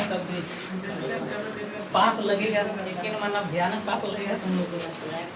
तब भी पास लगेगा, यकीन मानना भयानक पास लगेगा तुम लोग को।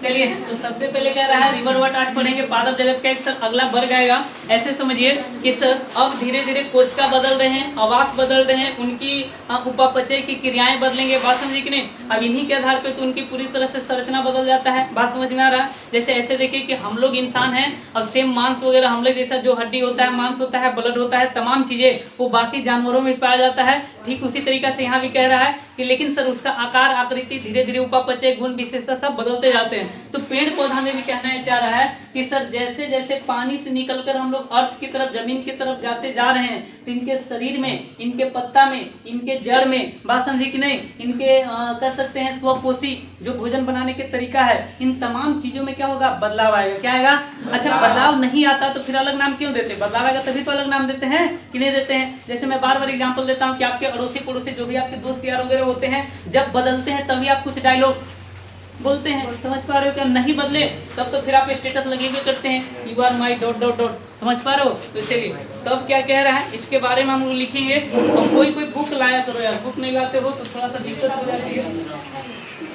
चलिए, तो सबसे पहले क्या रहा है, रिवर वर्ड आज पढ़ेंगे। पादप जगत का एक सर अगला वर्ग आएगा। ऐसे समझिए कि सर अब धीरे धीरे कोशिका बदल रहे हैं, आवास बदल रहे हैं, उनकी उपापचय की क्रियाएं बदलेंगे। बात समझिए कि नहीं। अब इन्हीं के आधार पे तो उनकी पूरी तरह से संरचना बदल जाता है। बात समझ में आ रहा है। जैसे ऐसे देखिए कि हम लोग इंसान हैं और सेम मांस वगैरह हम लोग जैसा जो हड्डी होता है, मांस होता है, ब्लड होता है, तमाम चीजें वो बाकी जानवरों में पाया जाता है। ठीक उसी तरीका से यहाँ भी कह रहा है कि लेकिन सर उसका आकार आकृति धीरे धीरे उपापचय गुण विशेषता सब बदलते जाते हैं। तो पेड़ पौधा में भी कहना चाह रहा है कि सर जैसे जैसे पानी से निकलकर हम लोग अर्थ की तरफ, जमीन की तरफ जाते जा रहे हैं, तो इनके शरीर में, इनके पत्ता में, इनके जड़ में, बात समझे कि नहीं, इनके कह सकते हैं स्वपोषी जो भोजन बनाने के तरीका है, इन तमाम चीजों में क्या होगा, बदलाव आएगा। क्या आएगा? अच्छा, बदलाव नहीं आता तो फिर अलग नाम क्यों देते? बदलाव आएगा तभी तो अलग नाम देते हैं कि नहीं देते हैं। जैसे मैं बार बार एग्जांपल देता हूँ कि आपके अड़ोसी पड़ोसी जो भी आपके दोस्त यार वगैरह होते हैं, जब बदलते हैं तभी आप कुछ डायलॉग बोलते हैं। समझ पा रहे हो? क्या नहीं बदले तब तो फिर आप स्टेटस लगेंगे करते हैं, you are my dot dot dot. समझ पा रहे हो? तो चलिए, तब क्या कह रहा है इसके बारे में हम लोग लिखेंगे। और कोई बुक लाया करो यार, बुक नहीं लाते हो तो थोड़ा सा दिक्कत हो जाती है।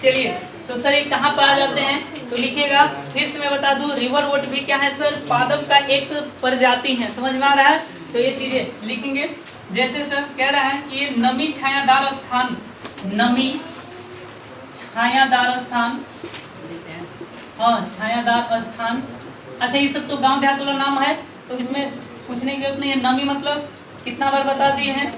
चलिए, तो सर ये कहाँ पाए जाते हैं तो लिखिएगा। फिर से मैं बता दूं, रिवर वोट भी क्या है सर, पादप का एक प्रजाति है। समझ में आ रहा है? तो ये चीजें लिखेंगे। जैसे सर कह रहा है कि ये नमी छायादार स्थान, नमी छायादार स्थान, हाँ छायादार स्थान। अच्छा, ये सब तो गांव देहात वाला नाम है तो इसमें पूछने की जरूरत नहीं है। नमी मतलब कितना बार बता दिए हैं,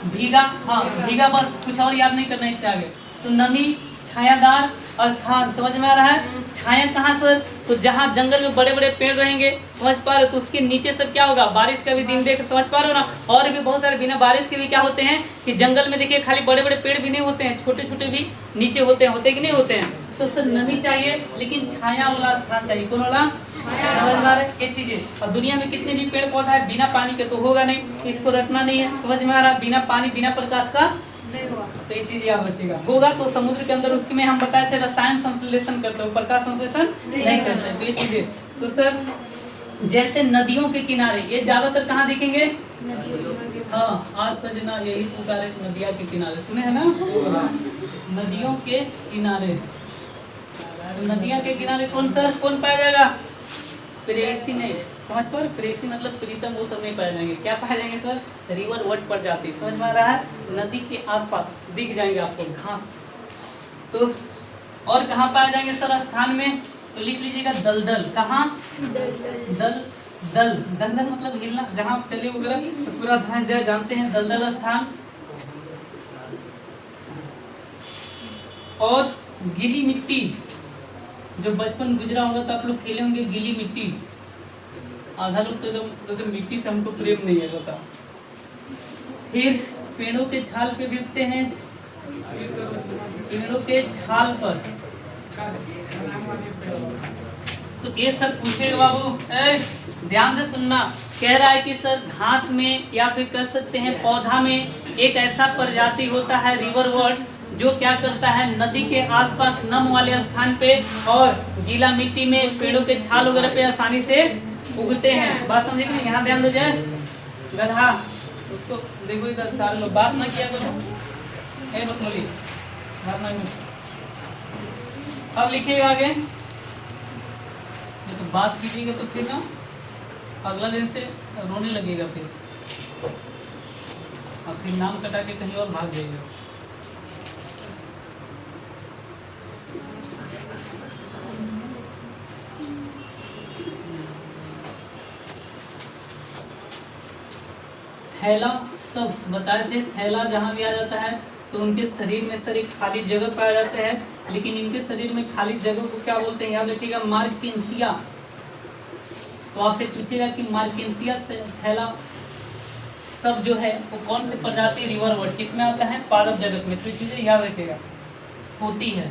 भीगा, हाँ भीगा, बस कुछ और याद नहीं करना इससे आगे। तो नमी छायादार स्थान, समझ में आ रहा है। छाया कहाँ सर, तो जहाँ जंगल में बड़े बड़े पेड़ रहेंगे, समझ पा रहे हो, तो उसके नीचे सर क्या होगा, बारिश का भी दिन देख, समझ पा रहे हो ना। और भी बहुत सारे बिना बारिश के भी क्या होते हैं कि जंगल में देखिए खाली बड़े बड़े पेड़ भी नहीं होते हैं, छोटे छोटे भी नीचे होते हैं, होते कि नहीं होते हैं। तो सर नमी चाहिए लेकिन छाया वाला स्थान चाहिए। कौन वाला? समझ में आ रहा है ये चीजें। और दुनिया में कितने भी पेड़ पौधा है बिना पानी के तो होगा नहीं, इसको रटना नहीं है। समझ में आ रहा है? बिना पानी बिना प्रकाश का तो ये चीज याद रखिएगा। होगा तो समुद्र के अंदर उसके में हम बताए थे रसायन संश्लेषण करते हो, प्रकाश संश्लेषण नहीं करते। तो ये चीजें तो सर जैसे नदियों के किनारे, ये ज्यादातर कहाँ दिखेंगे, हाँ आज सजना यही पुकारे नदिया के किनारे, सुने हैं ना, नदियों के किनारे। तो नदिया के किनारे कौन सा, कौन पाया जाएगा? प्रेयसी नहीं, समझ पर, प्रेयसी मतलब प्रीतम, वो सब नहीं पाए जाएंगे। क्या पाए जाएंगे सर? रिवर वट पर जाती, समझ में आ रहा है। नदी के आसपास दिख जाएंगे आपको घास। तो और कहाँ पाए जाएंगे सर स्थान में, तो लिख लीजिएगा दलदल। कहाँ? दल दल दलदल मतलब हिलना, जहाँ चले वगैरह तो पूरा धंस जाए, जानते हैं दलदल स्थान। और गीली मिट्टी, जो बचपन गुजरा होगा तो आप लोग खेले होंगे गीली मिट्टी। आधा लोग तो मिट्टी से हमको प्रेम नहीं है, बता। फिर पेड़ों के छाल पे भी उगते हैं, पेड़ों के छाल पर। तो ये सब पूछेगा बाबू, ध्यान से सुनना। कह रहा है कि सर घास में या फिर कह सकते हैं पौधा में एक ऐसा प्रजाति होता है रिवर वर्ड, जो क्या करता है, नदी के आसपास नम वाले स्थान पे और गीला मिट्टी में पेड़ों के छाल वगैरह पे आसानी से उगते हैं। बात समझे कि यहाँ ध्यान दो जाए। गधा उसको देखो, इधर सारे लोग बात ना किया करो, बतमोली बात ना। अब लिखिएगा आगे, तो बात कीजिएगा तो फिर ना अगला दिन से रोने लगेगा फिर, और फिर नाम कटा के कहीं और भाग जाएगा। थैला सब बताए थे, थैला जहाँ भी आ जाता है तो उनके शरीर में सर एक खाली जगह पाया जाता है, लेकिन इनके शरीर में खाली जगह को क्या बोलते हैं, याद रखिएगा, मार्केंसिया। तो आपसे पूछेगा कि मार्केंसिया से थैला सब जो है वो कौन से प्रजाति रिवर वर्ड किसमें आता है, पादप जगत में। तो चीजें याद रखिएगा होती है।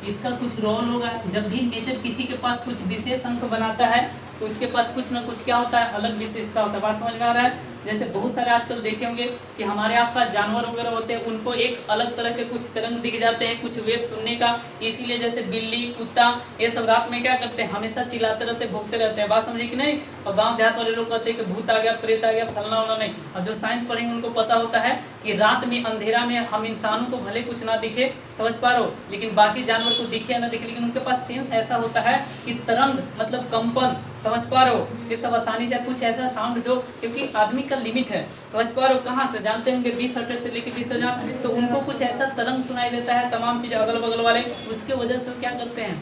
इसका कुछ रोल होगा, जब भी नेचर किसी के पास कुछ विशेष अंक बनाता है तो इसके पास कुछ ना कुछ क्या होता है, अलग विशेषता होता है। बात समझ में आ रहा है। जैसे बहुत सारे आजकल देखे होंगे कि हमारे आसपास जानवर वगैरह होते हैं, उनको एक अलग तरह के कुछ तरंग दिख जाते हैं, कुछ वेद सुनने का। इसीलिए जैसे बिल्ली कुत्ता ये सब रात में क्या करते हैं, हमेशा चिल्लाते रहते, भूखते रहते हैं। बात समझे कि नहीं। और गाँव देहात वाले लोग कहते हैं कि भूत आ गया, प्रेत आ गया, फलना वाला नहीं। और जो साइंस पढ़ेंगे उनको पता होता है कि रात में अंधेरा में हम इंसानों को भले कुछ ना दिखे, समझ पा रहे हो, लेकिन बाकी जानवर को दिखे या ना दिखे, लेकिन उनके पास सेंस ऐसा होता है कि तरंग मतलब कंपन, समझ पा रहे हो, ये सब आसानी से कुछ ऐसा साउंड जो, क्योंकि आदमी का लिमिट है, समझ पा रहे हो, कहाँ से जानते होंगे 20 हर्ट्ज से लेकर 20,000, तो उनको कुछ ऐसा तरंग सुनाई देता है, तमाम चीज़ अगल बगल वाले, उसके वजह से क्या करते हैं,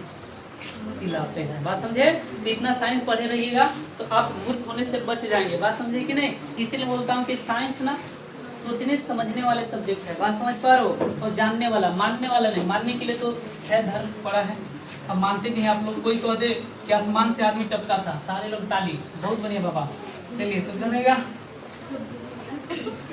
चिल्लाते हैं। बात समझे? तो इतना साइंस पढ़े रहिएगा तो आप मूर्ख होने से बच जाएंगे। बात समझे कि नहीं? इसीलिए बोलता हूँ कि साइंस ना सोचने समझने वाले सब्जेक्ट है। बात समझ पा रहे हो? और जानने वाला, मानने वाला नहीं। मानने के लिए तो है धर्म पड़ा है, अब मानते नहीं आप लोग। कोई कह दे कि आसमान से आदमी टपका था, सारे लोग ताली, बहुत बढ़िया बाबा, चलिए तो चलेगा।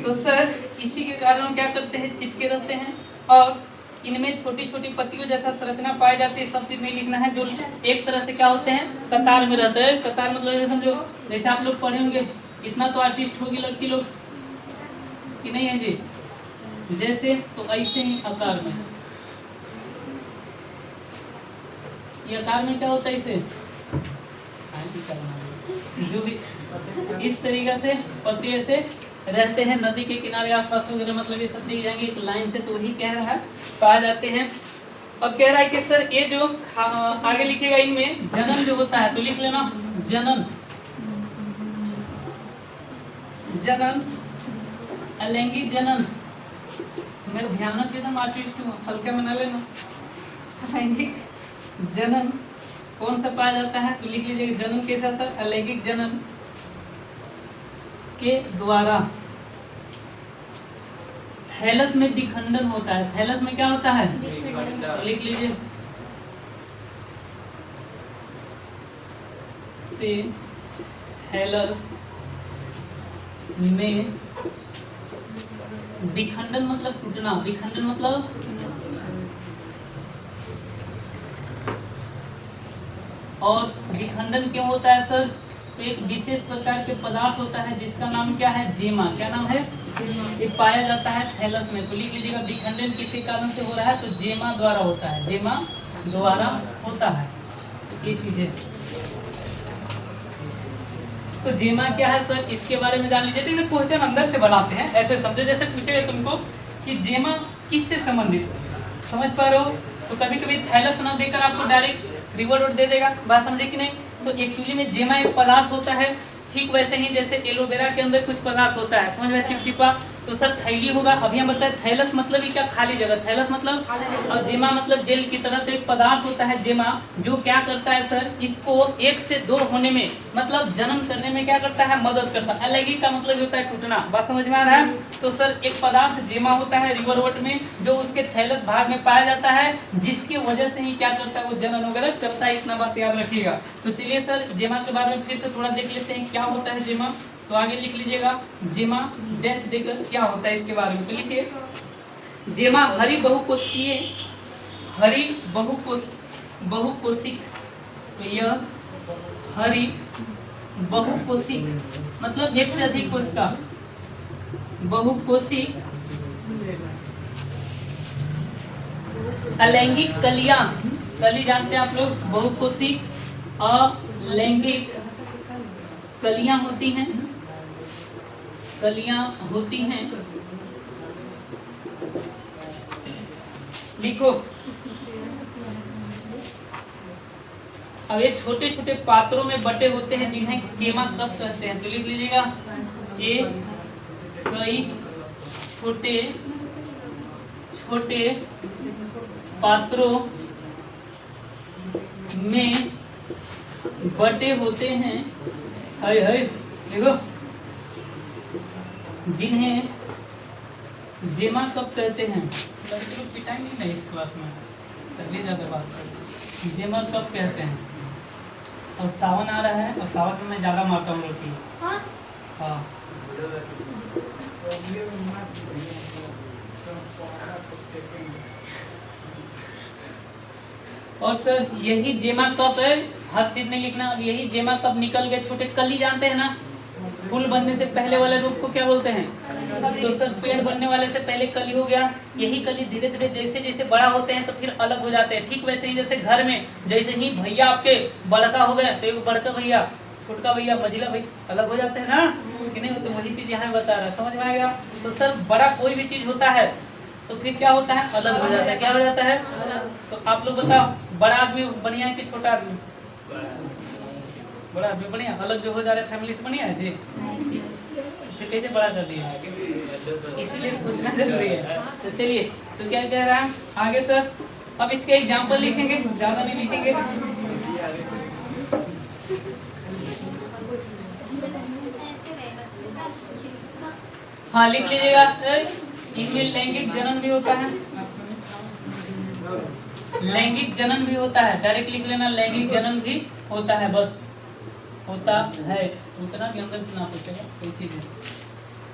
तो सर इसी के कारण क्या करते हैं, चिपके रहते हैं और इनमें छोटी छोटी पत्तियों जैसा संरचना पाई जाती है। सब चीज नहीं लिखना है, जो एक तरह से क्या होते हैं, कतार में रहते हैं। कतार मतलब समझो, जैसे आप लोग पढ़े होंगे, इतना तो आर्टिस्ट होगी लड़की लोग कि नहीं है जी, जैसे तो ऐसे ही आकार में, ये आकार में क्या होता है, इसे जो भी इस तरीके से पत्ते ऐसे रहते हैं नदी के किनारे आसपास वगैरह, मतलब ये सब दिख जाएंगे एक लाइन से। तो वही कह रहा है, पाए जाते हैं। अब कह रहा है कि सर ये जो आगे लिखेगा इनमें जनन जो होता है, तो लिख लेना जनन, जनन, अलैंगिक जनन। मैं भयानक एकदम आर्टिस्ट हूँ, हल्का बना लेना। अलैंगिक जनन कौन सा पाया जाता है, तो लिख लीजिएगा जनन कैसा सर, अलैंगिक जनन के द्वारा थैलस में विखंडन होता है। थैलस में क्या होता है, तो लिख लीजिए थैलस में विखंडन मतलब टूटना, विखंडन मतलब और विखंडन क्यों होता है सर, तो एक विशेष प्रकार के पदार्थ होता है जिसका नाम क्या है, जेमा। क्या नाम है, ये पाया जाता है थैलस में। तो लिख लीजिएगा विखंडन किसी कारण से हो रहा है, तो जेमा द्वारा होता है, जेमा द्वारा होता है। ये चीजें, तो जेमा क्या है सर, इसके बारे में जान लीजिए। तो क्वेश्चन अंदर से बनाते हैं, ऐसे समझे जैसे पूछेगा तुमको कि जेमा किससे संबंधित, समझ पा रहे हो। तो कभी कभी थैलस ना देकर आपको डायरेक्ट रिवर रोड दे देगा, बात समझे कि नहीं। तो एक्चुअली में जेमा एक पदार्थ होता है, ठीक वैसे ही जैसे एलोवेरा के अंदर कुछ पदार्थ होता है, समझ में, चिपचिपा। तो सर थैली होगा, अभी हम बताए थैलस मतलब ही क्या, खाली जगह, थैलस मतलब, और जेमा मतलब जेल की तरह। तो एक पदार्थ होता है जेमा, जो क्या करता है सर, इसको 1 से 2 होने में, मतलब जन्म करने में क्या करता है, मदद करता है। अलैंगिक का मतलब होता है टूटना, बात समझ में आ रहा है। तो सर एक पदार्थ जेमा होता है रिवर वट में, जो उसके थैलस भाग में पाया जाता है, जिसकी वजह से ही क्या करता है, वो जनन वगैरह करता है। इतना बात याद रखिएगा। तो चलिए सर जेमा के बारे में फिर से थोड़ा देख लेते हैं, क्या होता है जेमा। तो आगे लिख लीजिएगा जेमा डैश देकर क्या होता है इसके बारे में। तो लिखिए जेमा हरि बहुकोषीय, हरि बहुकोशिक। तो यह हरि बहुकोशिक मतलब एक से अधिक कोश का, बहुकोशिक अलैंगिक कलियां, कली जानते हैं आप लोग, बहुकोशिक अलैंगिक कलियां होती हैं, कलियां होती हैं। लिखो, अब ये छोटे छोटे पात्रों में बटे होते हैं जिन्हें केमा कफ कहते हैं। तो लिख लीजिएगा ये कई छोटे छोटे पात्रों में बटे होते हैं, हाय हाय देखो, जिन्हें जेमा कप कहते हैं। पिटाई नहीं है इस क्लास में, तकलीफ ज़्यादा बात, जेमा कप कहते हैं। और सावन आ रहा है, और सावन में मैं ज़्यादा मारता हूँ रोटी। हाँ और सर यही जेमा कप है, हर चीज नहीं लिखना। अब यही जेमा कप निकल गए छोटे, कली जानते हैं ना, फूल बनने से पहले वाले रूप को क्या बोलते हैं, तो सर पेड़ बनने वाले से पहले कली हो गया। यही कली धीरे धीरे जैसे जैसे बड़ा होते हैं तो फिर अलग हो जाते हैं। ठीक वैसे ही जैसे घर में जैसे ही भैया आपके बड़का हो गए, तो एक बड़का भैया, छोटका भैया, मझिला भैया अलग हो जाते हैं ना। कि नहीं, तो वही चीज यहाँ बता रहा है, समझ में आएगा। तो सर बड़ा कोई भी चीज होता है तो फिर क्या होता है, अलग हो जाता है। क्या हो जाता है? तो आप लोग बताओ, बड़ा आदमी बढ़िया है कि छोटा आदमी? बड़ा आदमी बढ़िया, अलग जो हो जा रहा है फैमिली से बढ़िया है जी। तो कैसे बड़ा कर दिया, इसीलिए सोचना जरूरी है। तो चलिए, तो क्या कह रहा है आगे सर, अब इसके एग्जाम्पल लिखेंगे, ज्यादा नहीं लिखेंगे। हाँ लिख लीजिएगा। इनमें लैंगिक जनन भी होता है, लैंगिक जनन भी होता है, डायरेक्ट लिख लेना, लैंगिक जनन भी होता है, बस होता है, उतना भी अंदर से ना पूछेगा कोई चीज है।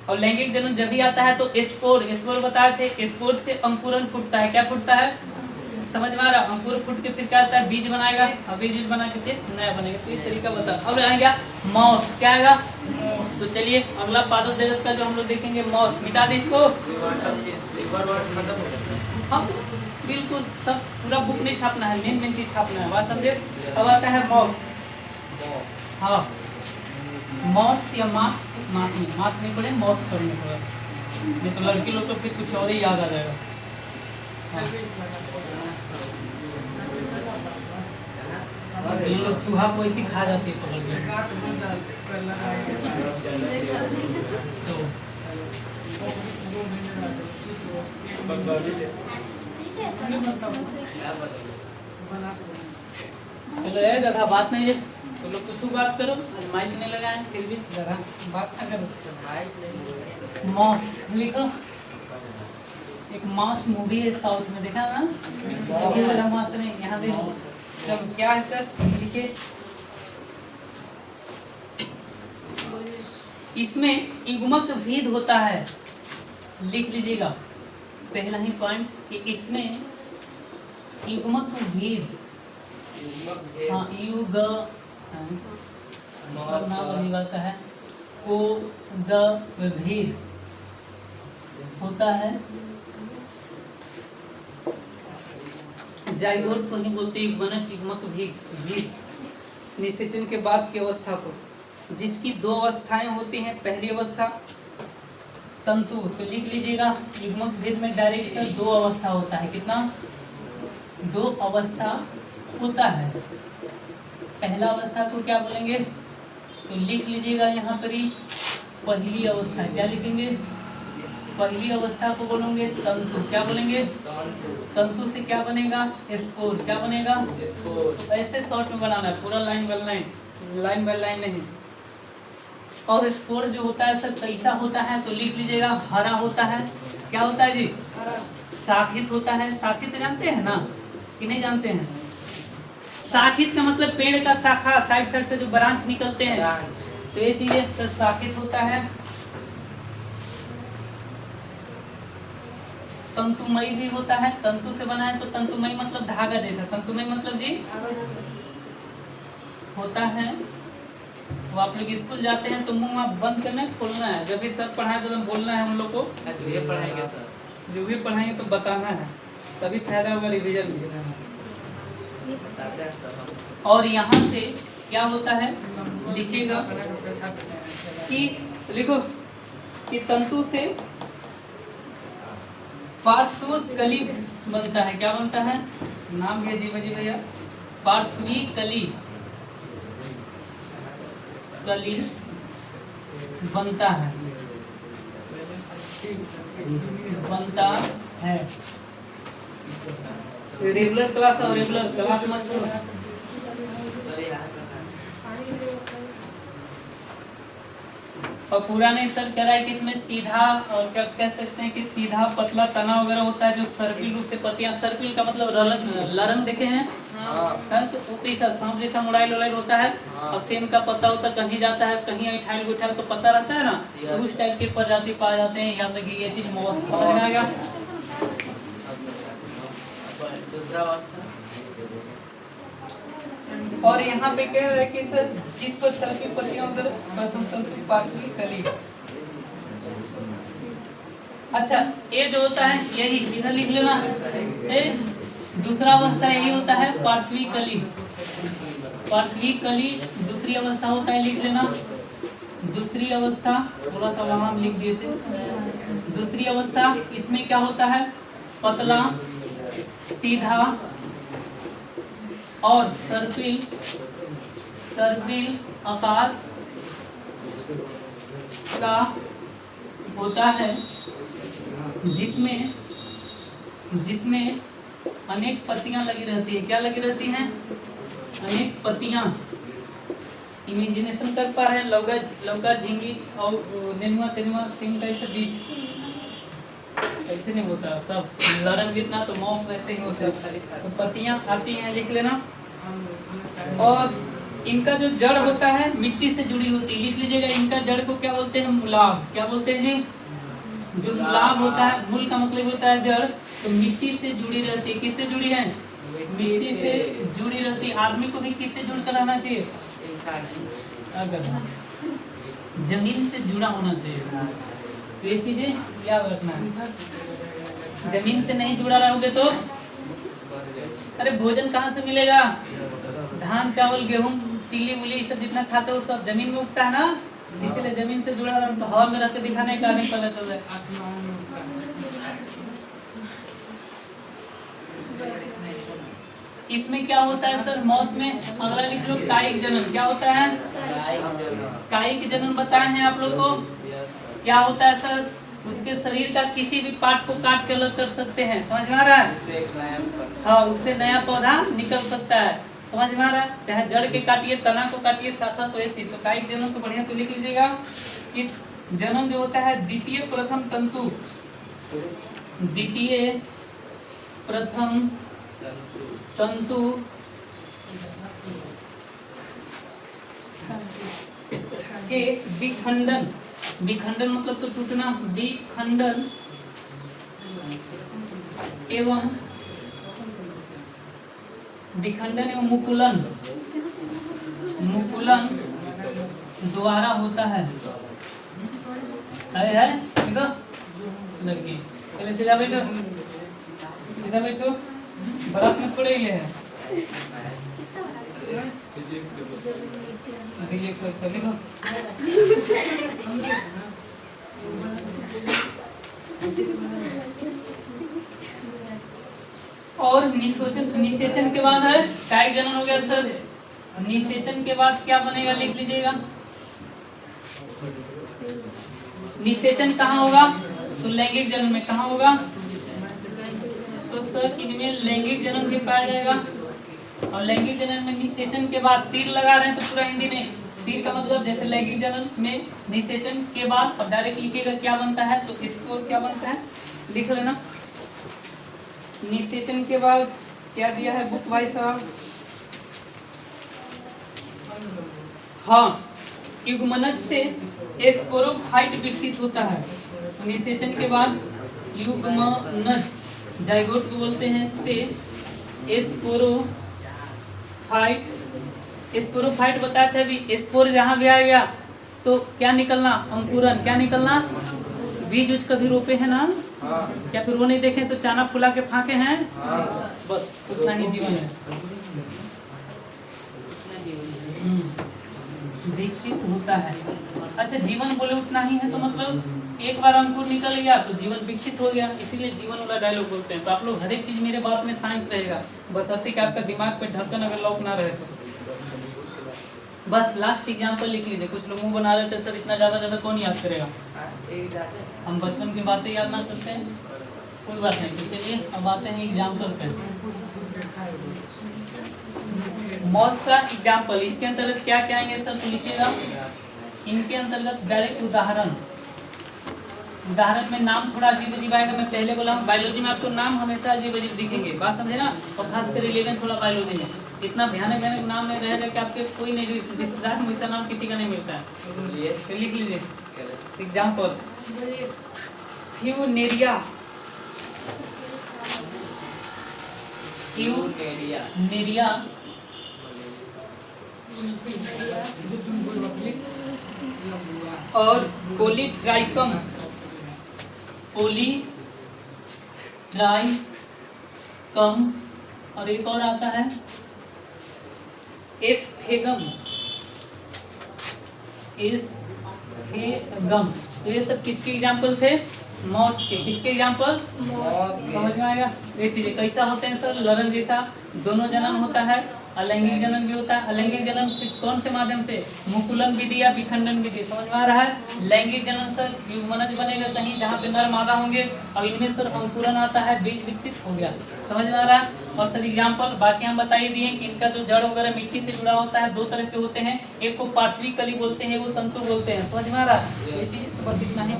और लैंगिक जनन जब भी आता है तो स्पोर, स्पोर बताए थे, स्पोर से अंकुरन फूटता है। क्या फूटता है, समझ में आ रहा? अंकुर फूट के फिर क्या होता है, बीज बनाएगा, और बीज बना के फिर नया बनेगा। तो इस तरीका बता। अब आएगा मॉस, क्या आएगा? तो चलिए अगला पादप जगत का जो हम लोग देखेंगे मॉस, मिटा दे इसको। हाँ बिल्कुल, सब पूरा बुक नहीं छापना है, मेन मेन चीज छापना है, बात समझे। अब आता है मॉस। हाँ मॉस या मास, मास नहीं पड़े, मॉस करने पड़े, नहीं तो लड़की लोग तो फिर कुछ और ही याद आ जाएगा। ये लोग चूहा को ऐसी खा जाती है पकड़ के। चलो ये जगह बात नहीं है, तो लोग कुछ बात करो, माइक नहीं लगाए फिर भी जरा बात ना करो। मॉस लिखो, एक मॉस मूवी है साउथ में, देखा ना? ये वाला मॉस नहीं, यहाँ देखो। जब क्या है सर, लिखिए इसमें युग्मक भेद होता है, लिख लीजिएगा पहला ही पॉइंट कि इसमें युग्मक भेद, हाँ युग नाम आता है, को द भेद होता है। जाइगोट को नहीं बोलते, युग्मक भेद निषेचन के बाद की अवस्था को, जिसकी दो अवस्थाएं होती हैं। पहली अवस्था तंतु, तो लिख लीजिएगा युग्मक भेद में डायरेक्ट सर दो अवस्था होता है। कितना? दो अवस्था होता है। पहला अवस्था को क्या बोलेंगे, तो लिख लीजिएगा यहाँ पर ही पहली अवस्था। क्या लिखेंगे? पहली अवस्था को बोलेंगे तंतु। क्या बोलेंगे? तंतु से क्या बनेगा? स्पोर। क्या बनेगा? तो ऐसे शॉर्ट में बनाना है, पूरा line by line, line by line नहीं। और स्पोर जो होता है सर कैसा होता है, तो लिख लीजिएगा हरा होता है। क्या होता है जी? शाखित होता है। शाखित जानते हैं ना कि नहीं जानते हैं? शाखित का मतलब पेड़ का शाखा, साइड साइड से जो ब्रांच निकलते हैं, तो ये चीजें तो शाखित होता है। तंतुमयी भी होता है, तंतु से बना है तो तंतुमयी मतलब धागा जैसा, तंतुमयी मतलब जी होता है। तो आप लोग स्कूल जाते हैं तो मुंह आप बंद करना है, खोलना है। जब भी सर पढ़ाए तो बोलना है हम लोग को, ये पढ़ाएंगे सर, जो भी पढ़ाएंगे तो बताना है, तभी फायदा होगा रिविजन मिलेगा। और यहाँ से क्या होता है, लिखिएगा कि लिखो कि तंतु से पार्श्व कली बनता है। क्या बनता है? नाम भी अजीब अजीब भैया। पार्श्वी कली, कली बनता है, बनता है। रेगुलर क्लास और रेगुलर क्लास मत छोड़ो। और पूरा नहीं सर कह रहा है कि इसमें सीधा, और क्या कह सकते हैं कि सीधा पतला तना वगैरह होता है, जो सर्पिल रूप से पत्तियां, सर्पिल का मतलब लरंग देखे हैं? हाँ। तो ऊपरी सा सांप जैसा मुड़ाइल उड़ाइल होता है। और सेम का पत्ता होता, कहीं जाता है कहीं ऐठाइल गुठाइल तो पत्ता रहता है ना, तो उस टाइप के प्रजाति पाए जाते हैं। याद रखिए ये चीज मॉस समझ में आ गया। और यहाँ पे क्या है कि सर जिस पर सर्पिल पत्तियां वगैरह पार्श्वी कली। अच्छा ये जो होता है यही इधर लिख लेना, दूसरा अवस्था यही होता है पार्श्वी कली। पार्श्वी कली दूसरी अवस्था होता है, लिख लेना। दूसरी अवस्था थोड़ा सा वहाँ हम लिख दिए थे। दूसरी अवस्था इसमें क्या होता है, पतला, सीधा और सर्पिल आकार का होता है, जिसमें अनेक पत्तियां लगी रहती है। क्या लगी रहती हैं? अनेक पत्तियां। इमेजिनेशन कर पा रहे हैं? लौका, झींगी और नेनुआ तेनुआ सिम का सब बीज ऐसे नहीं होता, सब लड़न कितना तो मौस वैसे ही होता है। तो पत्तियां आती हैं, लिख लेना। और इनका जो जड़ होता है मिट्टी से जुड़ी होती है, लिख लीजिएगा। इनका जड़ को क्या बोलते हैं? मूलाभ। क्या बोलते हैं जी? जो मूलाभ होता है, मूल का मतलब होता है जड़, तो मिट्टी से जुड़ी रहती है। किससे जुड़ी है? मिट्टी से जुड़ी रहती है। आदमी को भी किससे जुड़कर रहना चाहिए? अगर जमीन से जुड़ा होना चाहिए। तो ये चीजें याद रखना है। जमीन से नहीं जुड़ा रहोगे तो अरे भोजन कहाँ से मिलेगा? धान चावल गेहूं चिल्ली उली सब जितना खाते हो सब जमीन में उगता है ना, इसलिए जमीन से जुड़ा रहा। तो हवा में रहते दिखाने का नहीं पता चल रहा है। इसमें क्या होता है सर? मौस में अगला लिख लो, कायिक जनन। क्या होता है? कायिक जनन बताए हैं आप लोग को। क्या होता है सर? उसके शरीर का किसी भी पार्ट को काट के अलग कर सकते हैं। समझ में आ रहा है? हाँ, उससे नया पौधा निकल सकता है। समझ में आ रहा है? चाहे जड़ के काटिए, तना को काटिए, शाखा तो ऐसी। तो कायिक जनन को बढ़िया तो लिख लीजिएगा कि जनन जो होता है द्वितीय प्रथम तंतु, द्वितीय प्रथम तंतु के विखंडन। विखंडन मतलब तो टूटना। विखंडन एवं मुकुलन द्वारा होता है। देखो लड़की पहले सीधा बैठो, सीधा बैठो। बर्फ में थोड़े ही है। लिखो और निषेचन के बाद है कायिक जनन हो गया सर। निषेचन के बाद क्या बनेगा? लिख लीजिएगा। निषेचन कहाँ होगा? तो लैंगिक जनन में। कहाँ होगा? तो सर इनमें लैंगिक जनन भी पाया जाएगा। और लैंगिक जनन में निषेचन के बाद तीर लगा रहे हैं तो पूरा हिंदी नहीं। तीर का मतलब जैसे लैंगिक जनन में निषेचन के बाद अब डायरेक्ट लिखिएगा क्या बनता है, तो इसको क्या बनता है लिख लेना। निषेचन के बाद क्या दिया है बुक भाई साहब? हाँ, युग्मनज से स्पोरोफाइट विकसित होता है। तो निषेचन के बाद युग्मनज, जाइगोट को बोलते हैं, से स्पोरोफाइट बताया था अभी। स्पोर जहाँ भी आएगा तो क्या निकलना? अंकुरन। क्या निकलना? बीज उज कभी रोपे हैं ना? क्या फिर वो नहीं देखें तो चाना फुला के फाके हैं? बस उतना ही जीवन है। विकसित होता है। अच्छा, जीवन बोले उतना ही है तो मतलब एक बार अंकुर निकल गया तो जीवन विकसित हो गया, इसीलिए जीवन वाला डायलॉग बोलते हैं। तो आप लोग हर एक चीज मेरे बात में साइंस रहेगा, बस अति कि आपका दिमाग पे ढक्कन अगर लॉक ना रहे तो। बस लास्ट एग्जाम्पल लिख लीजिए। कुछ लोग मुंह बना रहे थे सर इतना ज्यादा कौन याद करेगा? हम बचपन की बातें याद ना करते हैं, कोई बात नहीं। तो चलिए अब आते हैं एग्जाम्पल पे। मॉस का एग्जाम्पल, इसके अंतर्गत क्या क्या आएंगे सर तो लिखिएगा। इनके अंतर्गत डायरेक्ट उदाहरण में नाम थोड़ा अजीब अजीब आएगा। मैं पहले बोला हूँ बायोलॉजी में आपको नाम हमेशा अजीब अजीब दिखेंगे, बात समझे ना। और खासकर 11 थोड़ा बायोलॉजी में इतना भयानक नाम नहीं रहेगा कि आपके कोई नहीं रिश्तेदार में नाम किसी का नहीं मिलता है। तो लिख लीजिए एग्जाम्पल। फ्यूनेरिया, और पोलीट्राइकम, और एक और आता है एस्फेगम, थे गम। तो ये सब किसके एग्जाम्पल थे? मौत के। किसके एग्जाम्पल? समझ में आएगा? ये चीजें कैसा होते हैं सर? लरण जैसा दोनों जन्म होता है, अलैंगिक जन्म भी होता है। अलैंगिक जन्म कौन से माध्यम से? मुकुलन विधि या विखंडन विधि। समझ में आ रहा है? लैंगिक जन्म सर युग्मनज बनेगा कहीं जहाँ पे नर मादा होंगे और इनमें सर अंकुरन आता है, बीज विकसित हो गया। समझ में आ रहा है? और सर एग्जाम्पल बाकी हम बता ही दिए कि इनका जो जड़ वगैरह मिट्टी से जुड़ा होता है, दो तरह के होते हैं, एक को पार्श्वी कली बोलते हैं, वो तंतु बोलते हैं। समझ में आ रहा है? ये चीज बस इतना ही।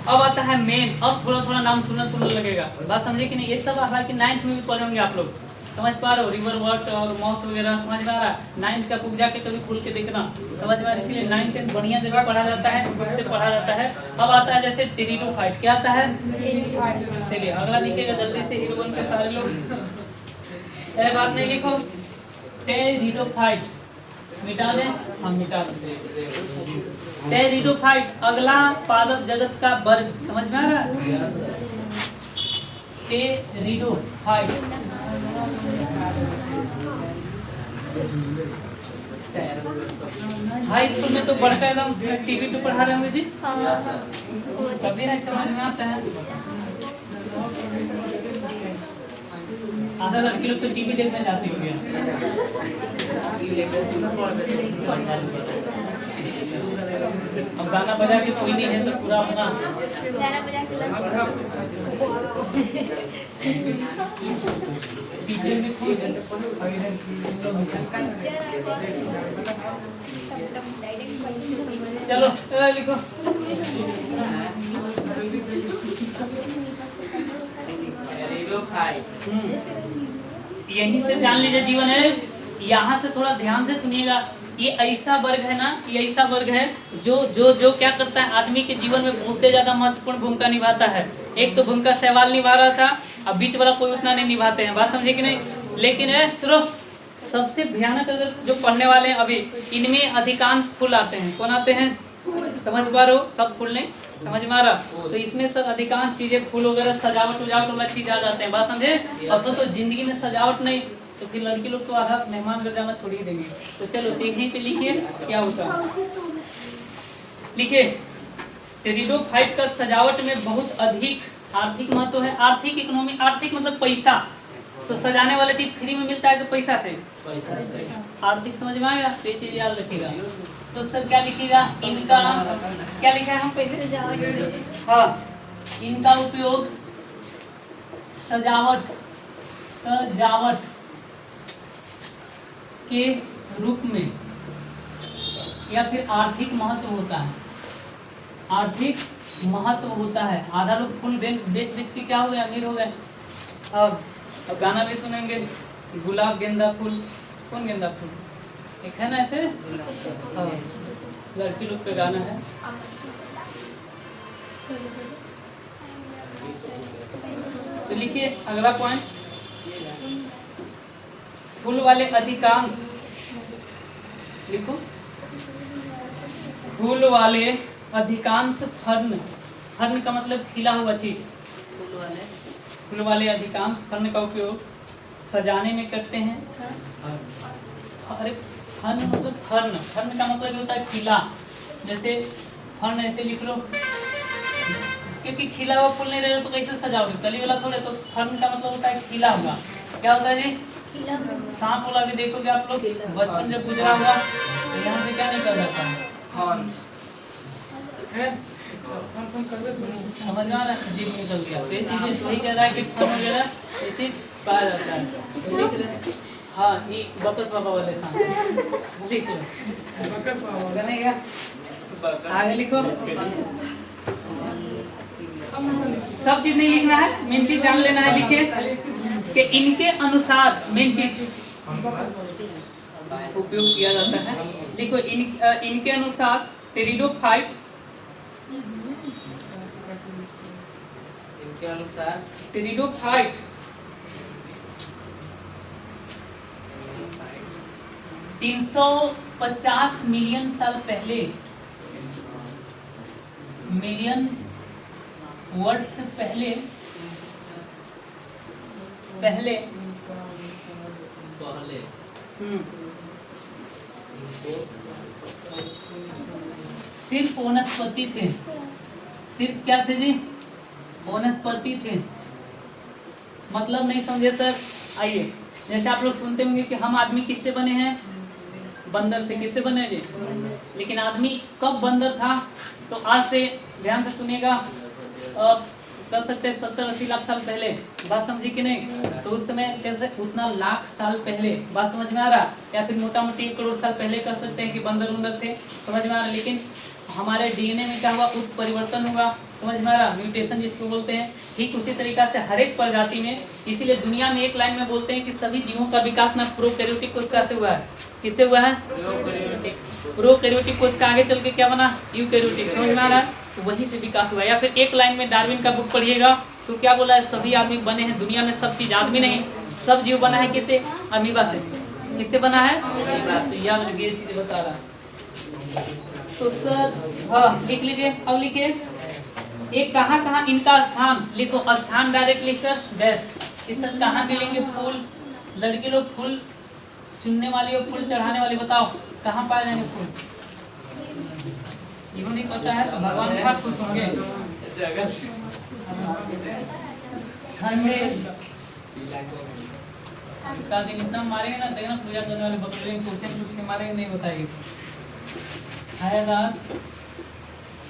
अब आता है मेन। अब थोड़ा थोड़ा नाम सुनने लगेगा, बात समझे कि नहीं? ये सब हालांकि 9th में भी पढ़े होंगे आप लोग, समझ पा रहे हो? रिवर वर्ट और मॉस वगैरह समझ में आ रहा है? 9th का बुक जाके कभी खुल के देखना, समझ में आ रहा है? इसीलिए 9th 10th बढ़िया जगह पढ़ा जाता है, खुद से पढ़ा जाता है। अब आता है जैसे टेरिडोफाइट। क्या आता है? चलिए अगला लिखिएगा जल्दी से, हीरो के सारे लोग। बात नहीं लिखो, टेरिडोफाइट मिटा दें, हम मिटा दें। टेरिडोफाइट अगला पादप जगत का वर्ग। समझ में आ रहा है? टेरिडोफाइट हाई स्कूल में तो बड़का एकदम टीवी पे पढ़ा रहे होंगे जी, कभी नहीं समझ में आता है। आधा लड़की लोग तो टीवी देखने जाती होगी। अब गाना बजा के कोई नहीं है तो पूरा अपना गाना बजा के टीचर भी खुद चलो लिखो। यहीं से जान लीजिए जीवन है। यहाँ से थोड़ा ध्यान से सुनिएगा। ये ऐसा वर्ग है ना, ये ऐसा वर्ग है जो जो जो क्या करता है, आदमी के जीवन में बहुत ज्यादा महत्वपूर्ण भूमिका निभाता है। एक तो भूमिका सहवाल निभा रहा था, अब बीच वाला कोई उतना नहीं निभाते हैं। बात समझे कि नहीं? लेकिन सुनो, सबसे भयानक अगर जो पढ़ने वाले हैं अभी, इनमें अधिकांश फूल आते हैं। कौन आते हैं? समझ पा रहे हो? सब फूल नहीं समझ में आ रहा, तो इसमें सर अधिकांश चीजें फूल वगैरह सजावट उजावट वाला चीज आ जाते हैं। बात समझे? अब तो जिंदगी में सजावट नहीं तो फिर लड़की लोग तो आधा मेहमान घर जाना छोड़ ही देंगे। तो चलो यहीं पे लिखिए क्या होता है। लिखिए टेरिडोफाइट का सजावट में बहुत अधिक आर्थिक महत्व है। आर्थिक इकोनॉमी, आर्थिक मतलब पैसा। तो सजाने वाला चीज फ्री में मिलता है तो पैसा से आर्थिक। समझ में आएगा? ये चीज याद रखिएगा। तो सर क्या लिखिएगा? इनका क्या लिखा है? हम पैसे हाँ, इनका उपयोग सजावट के रूप में या फिर आर्थिक महत्व होता है। आर्थिक महत्व होता है। आधा लोग फूल बेच के क्या हो गए? अमीर हो गए। अब गाना भी सुनेंगे, गुलाब गेंदा फूल। कौन गेंदा फूल? एक है ना ऐसे, लड़की लोग पे गाना है। तो लिखिए अगला पॉइंट, फूल वाले अधिकांश, लिखो फूल वाले अधिकांश फर्न। फर्न का मतलब खिला हुआ चीज। फूल वाले अधिकांश फर्न का उपयोग सजाने में करते हैं। अरे फर्न मतलब फर्न, फर्न का मतलब होता है खिला। जैसे फर्न ऐसे लिख लो, क्योंकि खिला हुआ फूल नहीं रहेगा तो कैसे सजाओगे? कली वाला थोड़े। तो फर्न का मतलब होता है खिला हुआ। क्या होता है जी? सांप वाला भी देखोगे आप लोग, बचपन जब गुजरा हुआ तो यहाँ से क्या निकल जाता है? समझ में आ रहा है? जीव निकल गया। तो ये चीजें वही कह रहा है कि फर्न वगैरह ये चीज पाया जाता है। तो लिख रहे हाँ, ये बकस बाबा वाले सांप लिख लो। बनेगा आगे लिखो। सब चीज नहीं लिखना है, मेन चीज जान लेना है। लिखिए कि इनके अनुसार मेन चीज उपयोग किया जाता है। देखो इनके अनुसार टेरिडोफाइट, इनके अनुसार टेरिडोफाइट 350 मिलियन साल पहले, मिलियन वर्ष पहले सिर्फ वनस्पति थे, सिर्फ क्या थे जी, वनस्पति थे। मतलब नहीं समझे सर? आइए, जैसे आप लोग सुनते होंगे कि हम आदमी किससे बने हैं, बंदर से। किससे बने जी? लेकिन आदमी कब बंदर था? तो आज से ध्यान से सुनिएगा, कर सकते हैं 70-80 लाख साल पहले। बात समझी कि नहीं? तो उस समय कैसे, उतना लाख साल पहले, बात समझ में आ रहा? या फिर मोटा मोटी 1 करोड़ साल पहले कर सकते हैं कि बंदर उंदर थे, समझ में आ रहा? लेकिन हमारे डीएनए में क्या हुआ, उत्परिवर्तन हुआ, समझ में आ रहा? म्यूटेशन जिसको बोलते हैं। ठीक उसी तरीका से हर एक प्रजाति में, इसीलिए दुनिया में एक लाइन में बोलते हैं कि सभी जीवों का विकास ना प्रोकैरियोटिक कोशिका से हुआ है। किससे हुआ है? प्रोकैरियोटिक कोशिका आगे चल के क्या बना, यूकैरियोटिक, समझ में आ रहा है? तो वहीं से विकास हुआ। या फिर एक लाइन में डार्विन का बुक पढ़िएगा तो क्या बोला है, सभी आदमी बने हैं दुनिया में, सब चीज आदमी नहीं, सब जीव बना है किससे, अमीबा से। किससे बना है? अमीबा से। याद रखिए, चीज बता रहा है। तो सर हाँ लिख लीजिए, अब लिखिए एक कहाँ इनका स्थान, लिखो स्थान डायरेक्ट लिख कर डैश। इस सर कहाँ मिलेंगे फूल? लड़के लोग फूल चुनने वाली और फूल चढ़ाने वाली, बताओ कहाँ पाए जाएंगे फूल? ये नहीं पता है तो भगवान के पास खुश होंगे। ठंडे का दिन इतना मारेंगे ना, देखना पूजा करने वाले बकरे क्वेश्चन पूछ के मारेंगे, नहीं बताइए।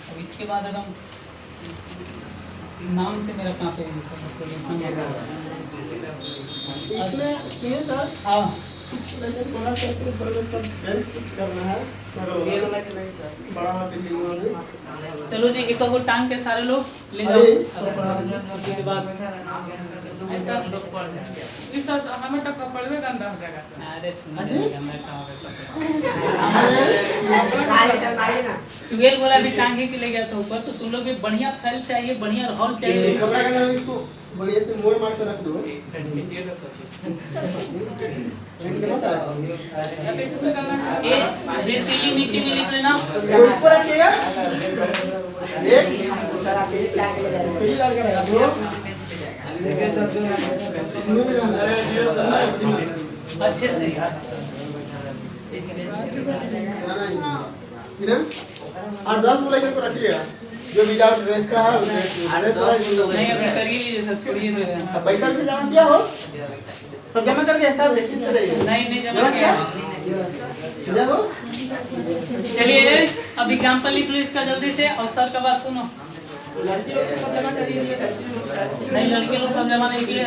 अब इसके बाद अगर नाम से मेरा कहाँ पे इसमें हाँ चलो जी, एक को टांग के सारे लोग ले जाओ। उसके बाद हमें तक पढ़वे का अंदर हो जाएगा सर। अरे 12 बोला भी टांगे के ले गया था ऊपर, तो तुम लोग भी बढ़िया फैल चाहिए, बढ़िया हॉल चाहिए। कपड़ा का नाम इसको बढ़िया से मोड़ मार कर रख दो। ये रेतीली मिट्टी में लिख लेना। ऊपर रखिएगा। एक पहली लाल का दो अच्छे से और 10 बोला इधर को रखिएगा, जो विदाउट ड्रेस का है नहीं, अभी कर ही लीजिए सर, छोड़िए तो। पैसा भी जमा किया हो, सब जमा कर दिया, सब देखते रहिए। नहीं जमा किया। देखो चलिए अब एग्जाम्पल लिख लो इसका जल्दी से, और सर का बात सुनो। लड़की लोग सब जमा करिए, नहीं लड़के लोग सब जमा नहीं किए,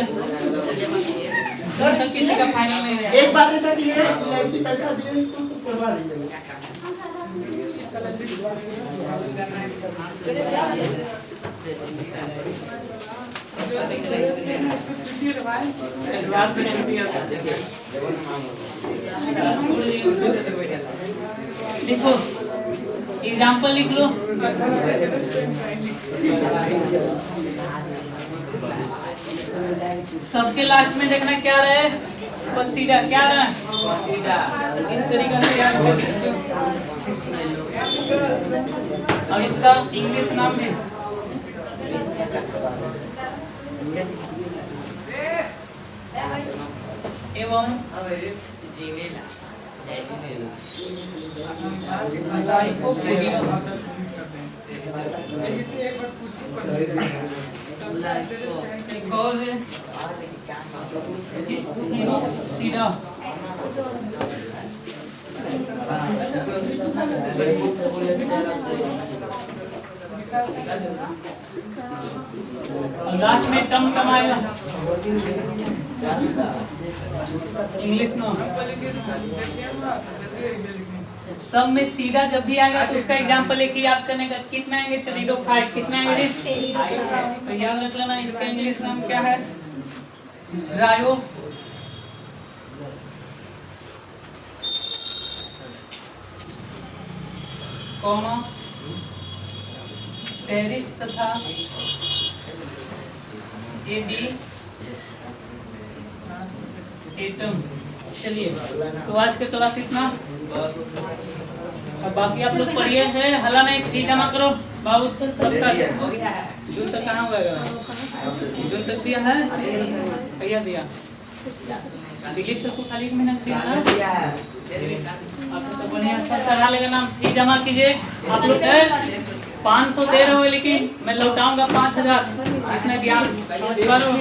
किसी का फाइनल नहीं है। एक बात ऐसा की है, लड़की पैसा दिए इसको करवा दीजिए। लिखो एग्जाम्पल लिख लो। सबके लास्ट में देखना क्या रहे, पसीदा क्या रहे, इस तरीके से याद कर सकते हो। और इसका इंग्लिश नाम है एवं और सीधा लास्ट में टम टम आएगा इंग्लिश में। सब में सीधा जब भी आएगा तो उसका एग्जाम्पल एक ही याद करने का। किस में आएंगे टेरिडोफाइट, किस में आएंगे तो याद रख लेना। इसका इंग्लिश नाम क्या है, ड्रायो कॉमा पेरिस तथा एडी एटम। चलिए तो आज के क्लास इतना, अब बाकी आप लोग पढ़िए है, हला नहीं ठीक जमा करो बाबू। जून तक कहाँ हुआ, जून तक दिया है, भैया दिया दिलीप सर को खाली एक महीना दिया ना आपको तो बढ़िया अच्छा करा लेगा नाम फी जमा कीजिए आप लोग 500 दे रहे हो लेकिन मैं लौटाऊंगा 5000 इतना ज्ञान समझ पा रहे हो